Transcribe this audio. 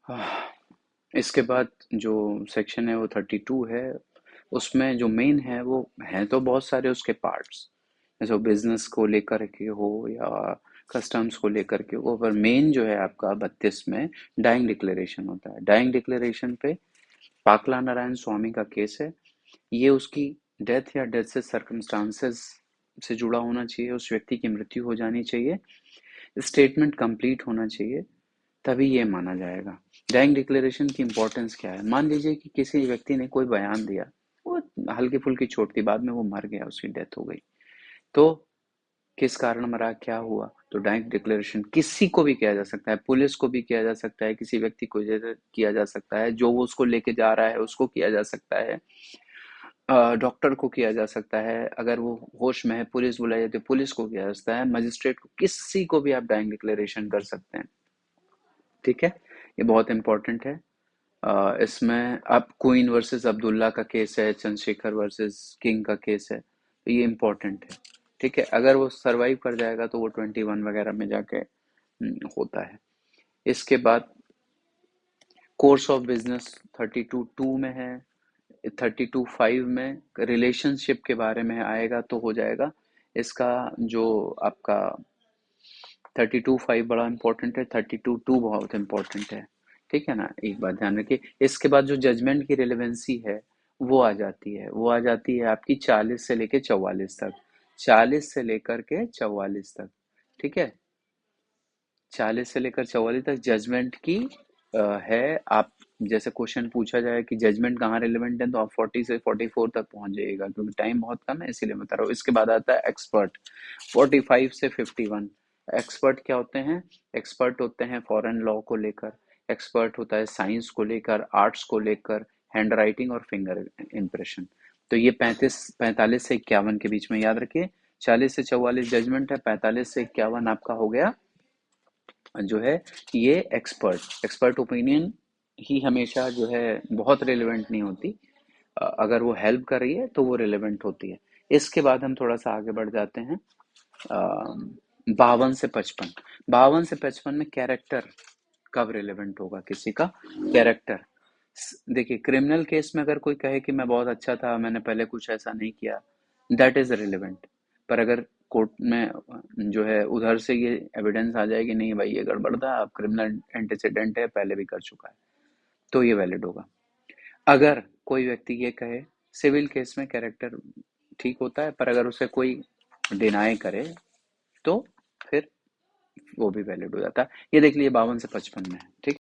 आह, इसके बाद जो सेक्शन है वो 32 है। उसमें जो मेन है वो है तो बहुत सारे उसके पार्ट्स, जैसे बिजनेस को लेकर के हो या कस्टम्स को लेकर के हो, पर मेन जो है आपका 32 में डाइंग डिक्लेरेशन होता है। डाइंग डिक्लेरेशन पे पाकला नारायण स्वामी का केस है। ये उसकी डेथ या डेथ से सर्कमस्टांसेस से जुड़ा होना चाहिए, उस व्यक्ति की मृत्यु हो जानी चाहिए, स्टेटमेंट कंप्लीट होना चाहिए, तभी ये माना जाएगा। डाइंग डिक्लेरेशन की इंपॉर्टेंस क्या है? मान लीजिए कि किसी व्यक्ति ने कोई बयान दिया, वो हल्की फुल्की चोट थी, बाद में वो मर गया, उसकी डेथ हो गई, तो किस कारण मरा, क्या हुआ, तो डाइंग डिक्लेरेशन किसी को भी किया जा सकता है, पुलिस को भी किया जा सकता है, किसी व्यक्ति को किया जा सकता है, जो वो उसको लेके जा रहा है उसको किया जा सकता है, डॉक्टर को किया जा सकता है, अगर वो होश में है पुलिस बुलाई जाती है पुलिस को किया जा सकता है, मजिस्ट्रेट को, किसी को भी आप डाइंग डिक्लेरेशन कर सकते हैं। ठीक है, ये बहुत इंपॉर्टेंट है। इसमें अब क्वीन वर्सेस अब्दुल्ला का केस है, चंद्रशेखर वर्सेस किंग का केस है, तो ये इंपॉर्टेंट है। ठीक है, अगर वो सरवाइव कर जाएगा तो वो 21 वगैरह में जाके होता है। इसके बाद कोर्स ऑफ बिजनेस 32(2) में है। 32(5) में रिलेशनशिप के बारे में आएगा तो हो जाएगा। इसका जो आपका 32(5) बड़ा इंपॉर्टेंट है, 32(2) बहुत इंपॉर्टेंट है। ठीक है ना, एक बात ध्यान रखिए। इसके बाद जो जजमेंट की रिलेवेंसी है वो आ जाती है, वो आ जाती है आपकी 40 से लेके 44 तक। 40 से लेकर के 44 तक। ठीक है, 40 से लेकर 44 तक जजमेंट की है। आप जैसे क्वेश्चन पूछा जाए कि जजमेंट कहाँ रिलेवेंट है, तो आप 40 से 44 तक पहुंच जाइएगा, क्योंकि टाइम बहुत कम है इसीलिए बता रहा हूँ। इसके बाद आता है एक्सपर्ट, 45 से 51। एक्सपर्ट क्या होते हैं? एक्सपर्ट होते हैं फॉरेन लॉ को लेकर, एक्सपर्ट होता है साइंस को लेकर, आर्ट्स को लेकर, हैंड राइटिंग और फिंगर इम्प्रेशन। तो ये 45 से 51 के बीच में याद रखिए। 40 से 44 जजमेंट है, 45 से 51 आपका हो गया जो है ये एक्सपर्ट। एक्सपर्ट ओपिनियन ही हमेशा जो है बहुत रिलेवेंट नहीं होती, अगर वो हेल्प कर रही है तो वो रिलेवेंट होती है। इसके बाद हम थोड़ा सा आगे बढ़ जाते हैं। 52 से 55। 52 से 55 में कैरेक्टर कब रिलेवेंट होगा किसी का? कैरेक्टर, देखिए क्रिमिनल केस में अगर कोई कहे कि मैं बहुत अच्छा था, मैंने पहले कुछ ऐसा नहीं किया, दैट इज रिलेवेंट। पर अगर कोर्ट में जो है उधर से ये एविडेंस आ जाए कि नहीं भाई ये गड़बड़ था, अब क्रिमिनल एंटीसीडेंट है, पहले भी कर चुका है, तो ये वैलिड होगा। अगर कोई व्यक्ति ये कहे, सिविल केस में कैरेक्टर ठीक होता है, पर अगर उसे कोई डिनाई करे तो फिर वो भी वैलिड हो जाता है। ये देख लीजिए 52 से 55 में है। ठीक।